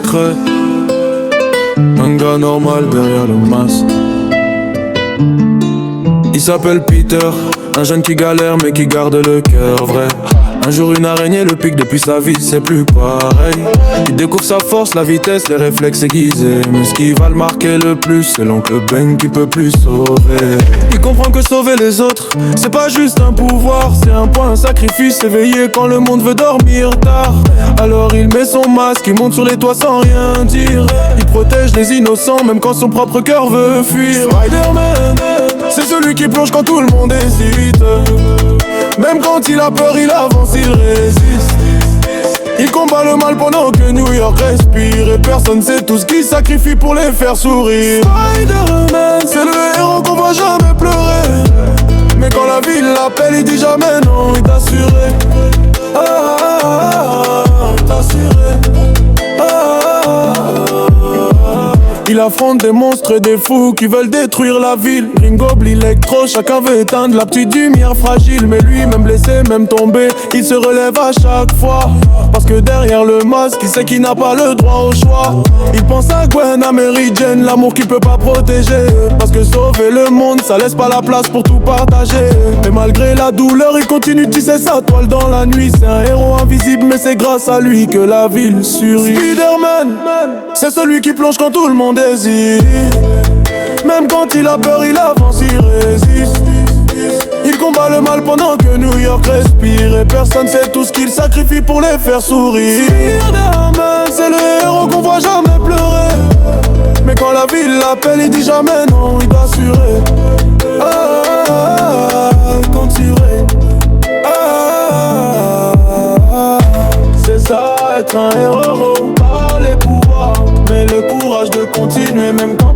secret. Un gars normal derrière le masque. Il s'appelle Peter, un jeune qui galère mais qui garde le cœur vrai. Un jour une araignée le pique, depuis sa vie c'est plus pareil. Il découvre sa force, la vitesse, les réflexes aiguisés. Mais ce qui va le marquer le plus, c'est l'oncle Ben qui peut plus sauver. Il comprend que sauver les autres, c'est pas juste un pouvoir, c'est un point, un sacrifice éveillé quand le monde veut dormir tard. Alors il met son masque, il monte sur les toits sans rien dire. Il protège les innocents même quand son propre cœur veut fuir. Spider-Man, c'est celui qui plonge quand tout le monde hésite. Même quand il a peur, il avance, il résiste. Il combat le mal pendant que New York respire. Et personne sait tout ce qu'il sacrifie pour les faire sourire. Spider-Man, c'est le héros qu'on voit jamais pleurer. Mais quand la ville l'appelle, il dit jamais non, il t'assurait. Il affronte des monstres et des fous qui veulent détruire la ville. Ringo, l'électro, chacun veut éteindre la petite lumière fragile. Mais lui, même blessé, même tombé, il se relève à chaque fois. Parce que derrière le masque, il sait qu'il n'a pas le droit au choix. Il pense à Gwen, à Mary Jane, l'amour qu'il peut pas protéger. Parce que sauver le monde, ça laisse pas la place pour tout partager. Mais malgré la douleur, il continue de tisser sa toile dans la nuit. C'est un héros invisible, mais c'est grâce à lui que la ville survit. Spider-Man, c'est celui qui plonge quand tout le monde hésite. Même quand il a peur, il avance, il résiste. Il combat le mal pendant que New York respire. Et personne sait tout ce qu'il sacrifie pour les faire sourire. Spider-Man, c'est le héros qu'on voit jamais pleurer. Mais quand la ville l'appelle, il dit jamais non, il t'assurait. Quand tu c'est ça, être un héros, pas les pouvoirs, mais le courage de continuer même quand